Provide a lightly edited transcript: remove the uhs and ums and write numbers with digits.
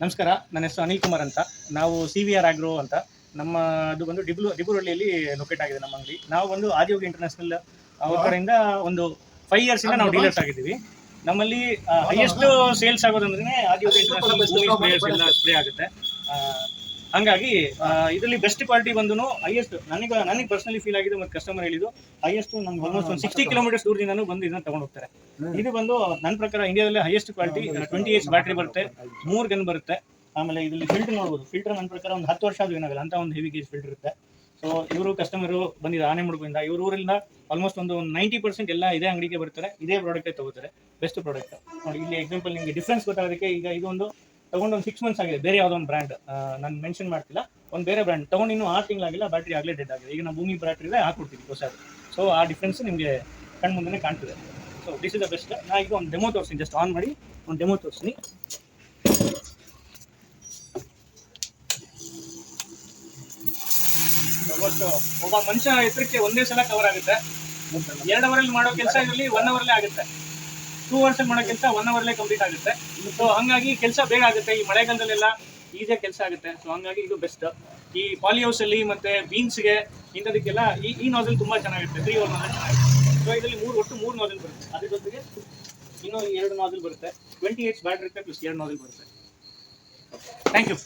ನಮಸ್ಕಾರ, ನನ್ನ ಹೆಸರು ಅನಿಲ್ ಕುಮಾರ್ ಅಂತ. ನಾವು CVR ಆಗ್ರೋ ಅಂತ. ನಮ್ಮ ಅದು ಬಂದು ಡಿಬ್ರುಹಳ್ಳಿಯಲ್ಲಿ ಲೊಕೇಟ್ ಆಗಿದೆ ನಮ್ಮ ಅಂಗಡಿ. ನಾವು ಒಂದು ಆದಿಯೋಗಿ ಇಂಟರ್ನ್ಯಾಷನಲ್ ಅವ್ರ ಕಡೆಯಿಂದ ಒಂದು 5 ಇಯರ್ಸ್ ಇಂದ ನಾವು ಡೀಲರ್ಸ್ ಆಗಿದ್ದೀವಿ. ನಮ್ಮಲ್ಲಿ ಹೈಯೆಸ್ಟ್ ಸೇಲ್ಸ್ ಆಗೋದಂದ್ರೆ ಆದಿಯೋಗಿ ಇಂಟರ್ನ್ಯಾಷನಲ್ ಎಲ್ಲ ಸ್ಪ್ರೇ ಆಗುತ್ತೆ. ಹಂಗಾಗಿ ಇದರಲ್ಲಿ ಬೆಸ್ಟ್ ಕ್ವಾಲಿಟಿ ಬಂದು ಹೈಯೆಸ್ಟ್ ನನಗೆ ಪರ್ಸನಲಿ ಫೀಲ್ ಆಗಿದೆ ಮತ್ತು ಕಸ್ಟಮರ್ ಹೇಳಿದ್ದು ಹೈಯೆಸ್ಟ್ ನಮ್ಗೆ ಆಲ್ಮೋಸ್ಟ್ ಒಂದು 60 ಕಿಲೋಮೀಟರ್ಸ್ ದೂರದಿಂದನೂ ಬಂದು ಇದನ್ನ ತಗೊಂಡು ಹೋಗ್ತಾರೆ. ಇದು ಬಂದು ನನ್ನ ಪ್ರಕಾರ ಇಂಡಿಯಾದಲ್ಲಿ ಹೈಯೆಸ್ಟ್ ಕ್ವಾಲಿಟಿ 28 ಬ್ಯಾಟ್ರಿ ಬರುತ್ತೆ, 3 ಗನ್ ಬರುತ್ತೆ. ಆಮೇಲೆ ಇದರಲ್ಲಿ ಫಿಲ್ಟರ್ ನೋಡ್ಬೋದು. ಫಿಲ್ಟರ್ ನನ್ನ ಪ್ರಕಾರ ಒಂದು 10 ವರ್ಷ ಆದ್ರೂ ಏನಾಗಲ್ಲ ಅಂತ ಒಂದು ಹೆವಿ ಗೇಜ್ ಫಿಲ್ಟರ್ ಇರುತ್ತೆ. ಸೊ ಇವರು ಕಸ್ಟಮರು ಬಂದಿದ್ದಾರೆ ಆನೆಮುಡುಗಿಂದ. ಇವ್ರ ಊರಿಂದ ಆಲ್ಮೋಸ್ಟ್ ಒಂದು 90% ಎಲ್ಲ ಇದೇ ಅಂಗಡಿಗೆ ಬರ್ತಾರೆ, ಇದೇ ಪ್ರಾಡಕ್ಟೇ ತಗೋತಾರೆ. ಬೆಸ್ಟ್ ಪ್ರಾಡಕ್ಟ್ ನೋಡಿ. ಇಲ್ಲಿ ಎಕ್ಸಾಂಪಲ್ ನಿಮಗೆ ಡಿಫ್ರೆನ್ಸ್ ಗೊತ್ತಾಗೋದಕ್ಕೆ ಈಗ ಇದೊಂದು ತಗೊಂಡು ಒಂದು 6 ಮಂತ್ಸ್ ಆಗಿದೆ. ಬೇರೆ ಯಾವುದೋ ಒಂದು ಬ್ರ್ಯಾಂಡ್ ನಾನು ಮೆನ್ಷನ್ ಮಾಡ್ತಿಲ್ಲ, ಒಂದು ಬೇರೆ ಬ್ರ್ಯಾಂಡ್ ತಗೊಂಡು ಇನ್ನೂ 6 ತಿಂಗಳಾಗಿಲ್ಲ, ಬ್ಯಾಟ್ರಿ ಆಗಲೇ ಡೆಡ್ ಆಗಿದೆ. ಈಗ ನಾವು ಭೂಮಿ ಬ್ಯಾಟ್ರಿ ಇದೆ ಹಾಕ್ಕೊಡ್ತೀವಿ ಹೊಸದು. ಸೊ ಆ ಡಿಫ್ರೆನ್ಸ್ ನಿಮಗೆ ಕಣ್ಣು ಮುಂದೆ ಕಾಣ್ತಿದೆ. So this is the best. ನಾ ಈಗ ಒಂದು ಡೆಮೋ ತೋರಿಸ್ತೀನಿ, ಜಸ್ಟ್ ಆನ್ ಮಾಡಿ ಒಂದು ಡೆಮೋ ತೋರಿಸ್ತೀನಿ. ಒಬ್ಬ ಮನುಷ್ಯ ಎತ್ತರಕ್ಕೆ ಒಂದೇ ಸಲ ಕವರ್ ಆಗುತ್ತೆ. 2 ಅವರಲ್ಲಿ ಮಾಡೋ ಕೆಲಸ ಇದರಲ್ಲಿ 1 ಅವರಲ್ಲೇ ಆಗುತ್ತೆ. 2 ಅವರ್ಸ್ ಮಾಡೋ ಕೆಲಸ 1 ಅವರಲ್ಲೇ ಕಂಪ್ಲೀಟ್ ಆಗುತ್ತೆ. ಸೊ ಹಂಗಾಗಿ ಕೆಲಸ ಬೇಗ ಆಗುತ್ತೆ. ಈ ಮಳೆಗಾಲದಲ್ಲೆಲ್ಲ ಈಸಿಯಾಗಿ ಕೆಲಸ ಆಗುತ್ತೆ. ಸೊ ಹಂಗಾಗಿ ಇದು ಬೆಸ್ಟ್. ಈ ಪಾಲಿ ಹೌಸ್ ಅಲ್ಲಿ ಮತ್ತೆ ಬೀನ್ಸ್ಗೆ ಇಂಥದಕ್ಕೆಲ್ಲ ಈ ನಾಜಲ್ ತುಂಬಾ ಚೆನ್ನಾಗಿರುತ್ತೆ. 3 ಅವರ್ ನಾಜಲ್ ಚೆನ್ನಾಗಿರುತ್ತೆ. ಸೊ ಇದರಲ್ಲಿ ಒಟ್ಟು 3 ನಾಜಲ್ ಬರುತ್ತೆ. ಅದ್ರ ಜೊತೆಗೆ ಇನ್ನೂ 2 ನಾಜಲ್ ಬರುತ್ತೆ. 28 ಬ್ಯಾಟ್ರಿ ಇರುತ್ತೆ ಪ್ಲಸ್ 2 ನಾಜಲ್ ಬರುತ್ತೆ. Thank you.